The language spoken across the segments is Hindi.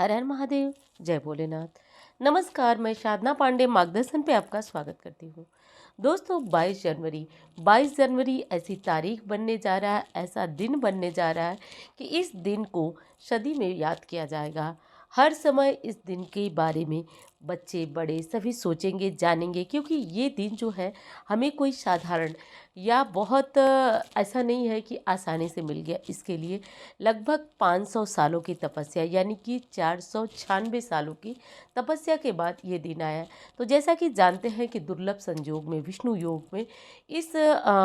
हर हर महादेव, जय भोलेनाथ। नमस्कार, मैं साधना पांडे मार्गदर्शन पे आपका स्वागत करती हूँ। दोस्तों, 22 जनवरी ऐसी तारीख बनने जा रहा है, ऐसा दिन बनने जा रहा है कि इस दिन को सदी में याद किया जाएगा। हर समय इस दिन के बारे में बच्चे बड़े सभी सोचेंगे, जानेंगे, क्योंकि ये दिन जो है हमें कोई साधारण या बहुत ऐसा नहीं है कि आसानी से मिल गया। इसके लिए लगभग 500 सालों की तपस्या यानी कि 496 सालों की तपस्या के बाद ये दिन आया है। तो जैसा कि जानते हैं कि दुर्लभ संजोग में विष्णु योग में इस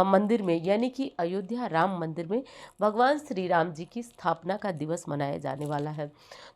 मंदिर में यानी कि अयोध्या राम मंदिर में भगवान श्री राम जी की स्थापना का दिवस मनाया जाने वाला है।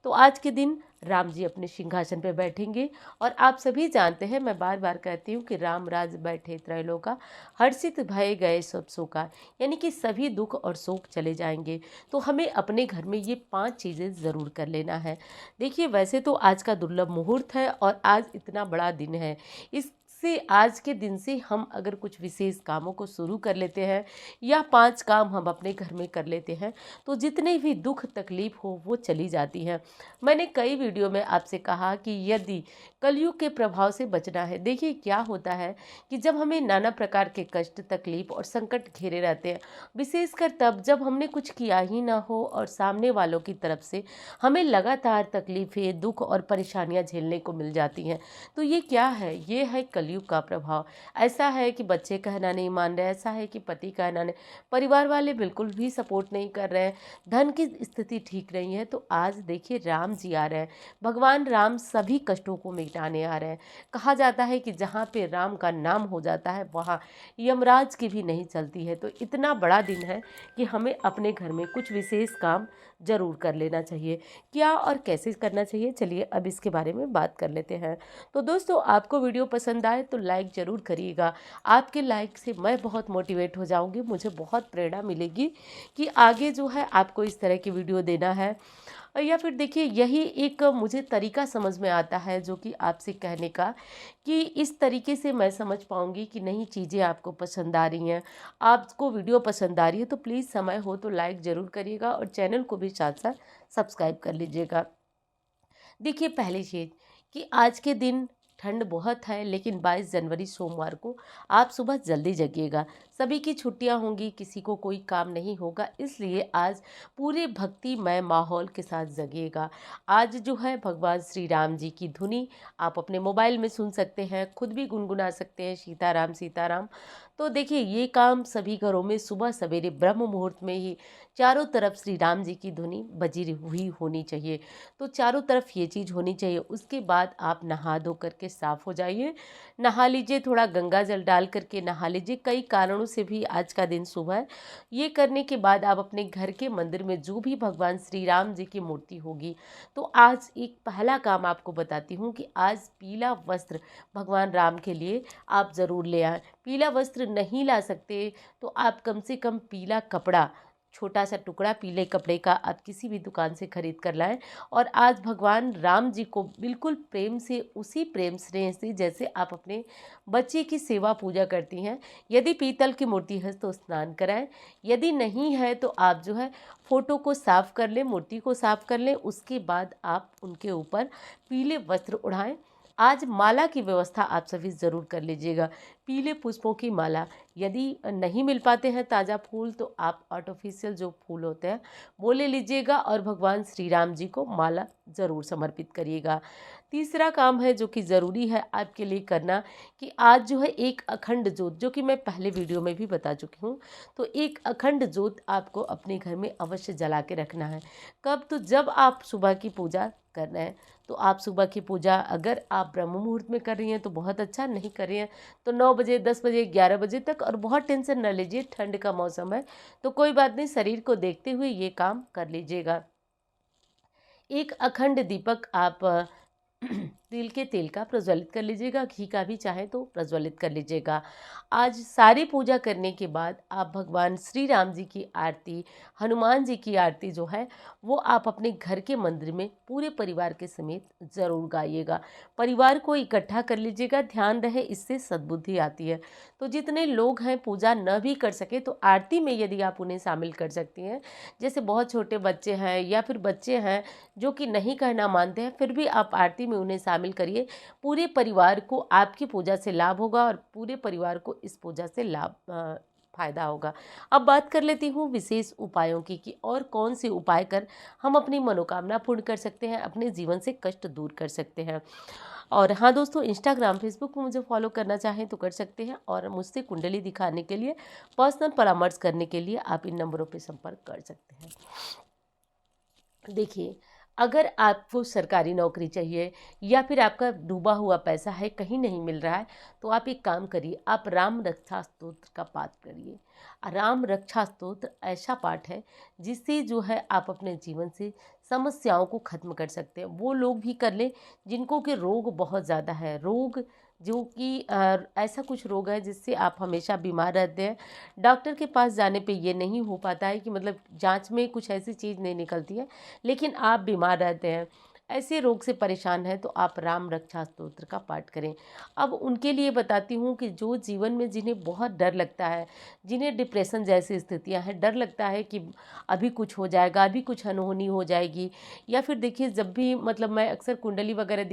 तो आज के दिन राम जी अपने सिंहासन पर बैठेंगे और आप सभी जानते हैं, मैं बार बार कहती हूँ कि राम राज बैठे त्रैलोका, हर्षित भये गए सब शोका, यानी कि सभी दुख और शोक चले जाएंगे। तो हमें अपने घर में ये 5 चीज़ें ज़रूर कर लेना है। देखिए, वैसे तो आज का दुर्लभ मुहूर्त है और आज इतना बड़ा दिन है, इससे आज के दिन से हम अगर कुछ विशेष कामों को शुरू कर लेते हैं या 5 काम हम अपने घर में कर लेते हैं तो जितने भी दुख तकलीफ हो वो चली जाती हैं। मैंने कई वीडियो में आपसे कहा कि यदि कलयुग के प्रभाव से बचना है, देखिए क्या होता है कि जब हमें नाना प्रकार के कष्ट तकलीफ और संकट घेरे रहते हैं, विशेषकर तब जब हमने कुछ किया ही ना हो और सामने वालों की तरफ से हमें लगातार तकलीफ़ें, दुख और परेशानियां झेलने को मिल जाती हैं। तो ये क्या है? ये है कलयुग का प्रभाव। ऐसा है कि बच्चे कहना नहीं मान रहे, ऐसा है कि पति कहना नहीं, परिवार वाले बिल्कुल भी सपोर्ट नहीं कर रहे हैं, धन की स्थिति ठीक नहीं है। तो आज देखिए राम जी आ रहे हैं, भगवान राम सभी कष्टों को मिटाने आ रहे हैं। कहा जाता है कि जहाँ पे राम का नाम हो जाता है वहाँ यमराज की भी नहीं चलती है। तो इतना बड़ा दिन है कि हमें अपने घर में कुछ विशेष काम ज़रूर कर लेना चाहिए। क्या और कैसे करना चाहिए, चलिए अब इसके बारे में बात कर लेते हैं। तो दोस्तों, आपको वीडियो पसंद आए तो लाइक ज़रूर करिएगा। आपके लाइक से मैं बहुत मोटिवेट हो जाऊंगी, मुझे बहुत प्रेरणा मिलेगी कि आगे जो है आपको इस तरह की वीडियो देना है। या फिर देखिए, यही एक मुझे तरीका समझ में आता है जो कि आपसे कहने का, कि इस तरीके से मैं समझ पाऊंगी कि नहीं चीज़ें आपको पसंद आ रही हैं, आपको वीडियो पसंद आ रही है। तो प्लीज़ समय हो तो लाइक ज़रूर करिएगा और चैनल को भी साथ साथ सब्सक्राइब कर लीजिएगा। देखिए, पहली चीज़ कि आज के दिन ठंड बहुत है, लेकिन 22 जनवरी सोमवार को आप सुबह जल्दी जगिएगा। सभी की छुट्टियां होंगी, किसी को कोई काम नहीं होगा, इसलिए आज पूरे भक्तिमय माहौल के साथ जगिएगा। आज जो है भगवान श्री राम जी की धुनी आप अपने मोबाइल में सुन सकते हैं, खुद भी गुनगुना सकते हैं, सीताराम सीताराम। तो देखिए, ये काम सभी घरों में सुबह सवेरे ब्रह्म मुहूर्त में ही चारों तरफ श्री राम जी की धुनी बजी हुई होनी चाहिए। तो चारों तरफ ये चीज़ होनी चाहिए। उसके बाद आप नहा धो करके साफ़ हो जाइए, नहा लीजिए, थोड़ा गंगा जल डाल करके नहा लीजिए। कई कारणों से भी आज का दिन शुभ है। ये करने के बाद आप अपने घर के मंदिर में जो भी भगवान श्री राम जी की मूर्ति होगी, तो आज एक पहला काम आपको बताती हूँ कि आज पीला वस्त्र भगवान राम के लिए आप ज़रूर ले आएँ। पीला वस्त्र नहीं ला सकते तो आप कम से कम पीला कपड़ा, छोटा सा टुकड़ा पीले कपड़े का आप किसी भी दुकान से खरीद कर लाएं और आज भगवान राम जी को बिल्कुल प्रेम से, उसी प्रेम स्नेह से जैसे आप अपने बच्चे की सेवा पूजा करती हैं, यदि पीतल की मूर्ति है तो स्नान कराएं, यदि नहीं है तो आप जो है फोटो को साफ कर लें, मूर्ति को साफ कर लें। उसके बाद आप उनके ऊपर पीले वस्त्र उड़ाएं। आज माला की व्यवस्था आप सभी ज़रूर कर लीजिएगा। पीले पुष्पों की माला, यदि नहीं मिल पाते हैं ताज़ा फूल तो आप आर्टिफिशियल जो फूल होते हैं वो ले लीजिएगा और भगवान श्री राम जी को माला ज़रूर समर्पित करिएगा। तीसरा काम है जो कि ज़रूरी है आपके लिए करना, कि आज जो है एक अखंड ज्योत, जो कि मैं पहले वीडियो में भी बता चुकी हूँ, तो एक अखंड ज्योत आपको अपने घर में अवश्य जला के रखना है। कब? तो जब आप सुबह की पूजा करना है, तो आप सुबह की पूजा अगर आप ब्रह्म मुहूर्त में कर रही हैं तो बहुत अच्छा, नहीं कर रही हैं तो 9 बजे, 10 बजे, 11 बजे तक। और बहुत टेंशन न लीजिए, ठंड का मौसम है तो कोई बात नहीं, शरीर को देखते हुए ये काम कर लीजिएगा। एक अखंड दीपक आप तिल के तेल का प्रज्वलित कर लीजिएगा, घी का भी चाहे तो प्रज्वलित कर लीजिएगा। आज सारी पूजा करने के बाद आप भगवान श्री राम जी की आरती, हनुमान जी की आरती जो है वो आप अपने घर के मंदिर में पूरे परिवार के समेत ज़रूर गाइएगा। परिवार को इकट्ठा कर लीजिएगा, ध्यान रहे इससे सद्बुद्धि आती है। तो जितने लोग हैं पूजा न भी कर सके तो आरती में यदि आप उन्हें शामिल कर सकती हैं, जैसे बहुत छोटे बच्चे हैं या फिर बच्चे हैं जो कि नहीं करना मानते हैं, फिर भी आप आरती में उन्हें शामिल करिए। पूरे परिवार को आपकी पूजा से लाभ होगा और पूरे परिवार को इस पूजा से फायदा होगा। अब बात कर लेती हूँ विशेष उपायों की कि और कौन से उपाय कर हम अपनी मनोकामना पूर्ण कर सकते हैं, अपने जीवन से कष्ट दूर कर सकते हैं। और हाँ दोस्तों, इंस्टाग्राम फेसबुक पर मुझे फॉलो करना चाहें तो कर सकते हैं और मुझसे कुंडली दिखाने के लिए, पर्सनल परामर्श करने के लिए आप इन नंबरों पर संपर्क कर सकते हैं। देखिए, अगर आपको सरकारी नौकरी चाहिए या फिर आपका डूबा हुआ पैसा है, कहीं नहीं मिल रहा है, तो आप एक काम करिए, आप राम रक्षा स्तोत्र का पाठ करिए। राम रक्षा स्तोत्र ऐसा पाठ है जिससे जो है आप अपने जीवन से समस्याओं को खत्म कर सकते हैं। वो लोग भी कर लें जिनको कि रोग बहुत ज़्यादा है, रोग जो कि ऐसा कुछ रोग है जिससे आप हमेशा बीमार रहते हैं। डॉक्टर के पास जाने पे ये नहीं हो पाता है कि मतलब जांच में कुछ ऐसी चीज़ नहीं निकलती है, लेकिन आप बीमार रहते हैं, ऐसे रोग से परेशान हैं, तो आप राम रक्षा स्तोत्र का पाठ करें। अब उनके लिए बताती हूँ कि जो जीवन में जिन्हें बहुत डर लगता है, जिन्हें डिप्रेशन जैसी स्थितियाँ हैं, डर लगता है कि अभी कुछ हो जाएगा, अभी कुछ अनहोनी हो जाएगी, या फिर देखिए जब भी मतलब मैं अक्सर कुंडली वगैरह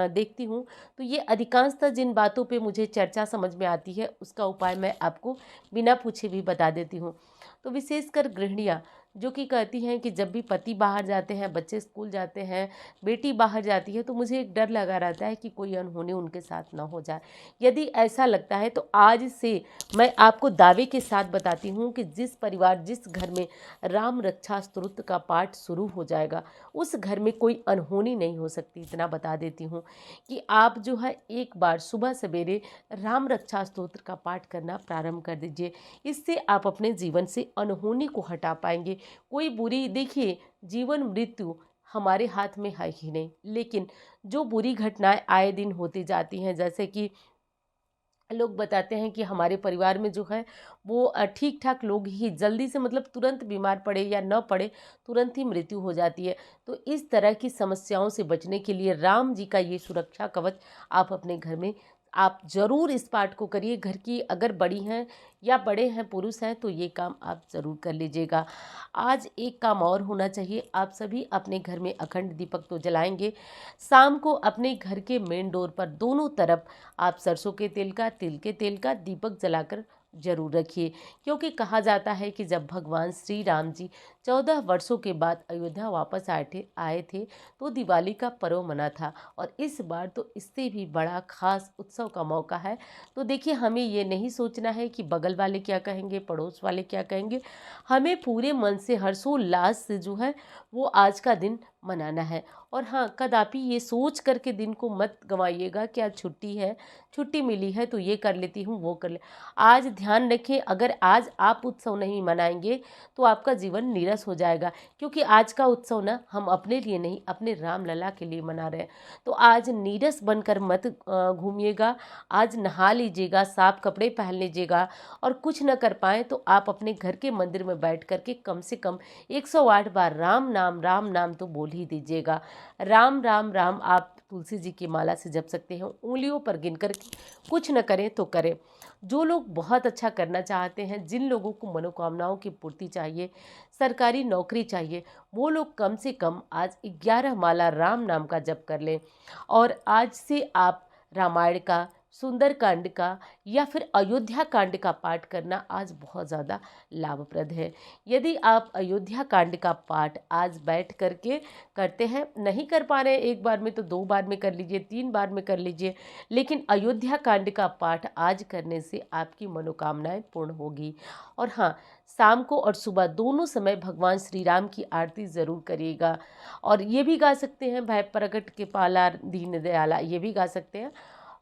देखती हूँ, तो ये अधिकांशतः जिन बातों पे मुझे चर्चा समझ में आती है उसका उपाय मैं आपको बिना पूछे भी बता देती हूँ। तो विशेषकर गृहिणियाँ जो कि कहती हैं कि जब भी पति बाहर जाते हैं, बच्चे स्कूल जाते हैं, बेटी बाहर जाती है, तो मुझे एक डर लगा रहता है कि कोई अनहोनी उनके साथ ना हो जाए। यदि ऐसा लगता है तो आज से मैं आपको दावे के साथ बताती हूँ कि जिस परिवार, जिस घर में राम रक्षा स्तोत्र का पाठ शुरू हो जाएगा, उस घर में कोई अनहोनी नहीं हो सकती। इतना बता देती हूँ कि आप जो है एक बार सुबह सवेरे राम रक्षा स्तोत्र का पाठ करना प्रारंभ कर दीजिए। इससे आप अपने जीवन से अनहोनी को हटा पाएंगे। कोई बुरी, देखिए जीवन मृत्यु हमारे हाथ में है ही नहीं, लेकिन जो बुरी घटनाएं आए दिन होती जाती हैं, जैसे कि लोग बताते हैं कि हमारे परिवार में जो है वो ठीक ठाक लोग ही जल्दी से मतलब तुरंत बीमार पड़े या न पड़े, तुरंत ही मृत्यु हो जाती है। तो इस तरह की समस्याओं से बचने के लिए राम जी का ये सुरक्षा कवच आप अपने घर में आप ज़रूर इस पाठ को करिए। घर की अगर बड़ी हैं या बड़े हैं, पुरुष हैं, तो ये काम आप ज़रूर कर लीजिएगा। आज एक काम और होना चाहिए, आप सभी अपने घर में अखंड दीपक तो जलाएंगे। शाम को अपने घर के मेन डोर पर दोनों तरफ आप सरसों के तेल का, तिल के तेल का दीपक जलाकर जरूर रखिए, क्योंकि कहा जाता है कि जब भगवान श्री राम जी 14 वर्षों के बाद अयोध्या वापस आए थे तो दिवाली का पर्व मना था, और इस बार तो इससे भी बड़ा खास उत्सव का मौका है। तो देखिए, हमें ये नहीं सोचना है कि बगल वाले क्या कहेंगे, पड़ोस वाले क्या कहेंगे, हमें पूरे मन से हर्षोल्लास से जो है वो आज का दिन मनाना है। और हाँ, कदापि ये सोच करके दिन को मत गंवाइएगा कि आज छुट्टी है, छुट्टी मिली है तो ये कर लेती हूँ, वो कर ले। आज ध्यान रखें, अगर आज आप उत्सव नहीं मनाएंगे तो आपका जीवन नीरस हो जाएगा, क्योंकि आज का उत्सव ना हम अपने लिए नहीं, अपने राम लला के लिए मना रहे हैं। तो आज नीरस बनकर मत घूमिएगा, आज नहा लीजिएगा, साफ कपड़े पहन लीजिएगा, और कुछ न कर पाए तो आप अपने घर के मंदिर में बैठ करके कम से कम 108 बार राम नाम तो बोल ही दीजिएगा। राम राम राम आप तुलसी जी की माला से जप सकते हैं, उंगलियों पर गिनकर। कुछ न करें तो करें। जो लोग बहुत अच्छा करना चाहते हैं, जिन लोगों को मनोकामनाओं की पूर्ति चाहिए, सरकारी नौकरी चाहिए, वो लोग कम से कम आज 11 माला राम नाम का जप कर लें। और आज से आप रामायण का, सुंदरकांड का या फिर अयोध्या कांड का पाठ करना आज बहुत ज़्यादा लाभप्रद है। यदि आप अयोध्या कांड का पाठ आज बैठ करके करते हैं, नहीं कर पा रहे हैं एक बार में तो 2 बार में कर लीजिए, 3 बार में कर लीजिए, लेकिन अयोध्या कांड का पाठ आज करने से आपकी मनोकामनाएं पूर्ण होगी। और हाँ, शाम को और सुबह दोनों समय भगवान श्री राम की आरती ज़रूर करिएगा। और ये भी गा सकते हैं, भय प्रगट के पाला दीन दयाला, ये भी गा सकते हैं।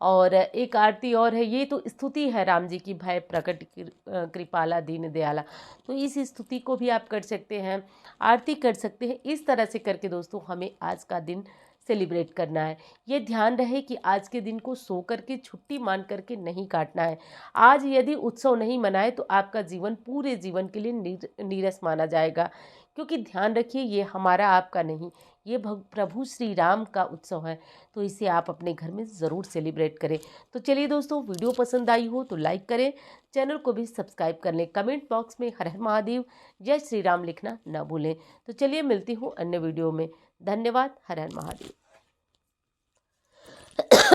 और एक आरती और है, ये तो स्तुति है राम जी की, भय प्रकट कृपाला दीन दयाला, तो इस स्तुति को भी आप कर सकते हैं, आरती कर सकते हैं। इस तरह से करके दोस्तों हमें आज का दिन सेलिब्रेट करना है। ये ध्यान रहे कि आज के दिन को सो करके छुट्टी मान करके नहीं काटना है। आज यदि उत्सव नहीं मनाए तो आपका जीवन पूरे जीवन के लिए नीरस माना जाएगा, क्योंकि ध्यान रखिए ये हमारा आपका नहीं, ये प्रभु श्री राम का उत्सव है, तो इसे आप अपने घर में ज़रूर सेलिब्रेट करें। तो चलिए दोस्तों, वीडियो पसंद आई हो तो लाइक करें, चैनल को भी सब्सक्राइब कर लें, कमेंट बॉक्स में हर हर महादेव जय श्री राम लिखना ना भूलें। तो चलिए मिलती हूँ अन्य वीडियो में। धन्यवाद। हर हर महादेव।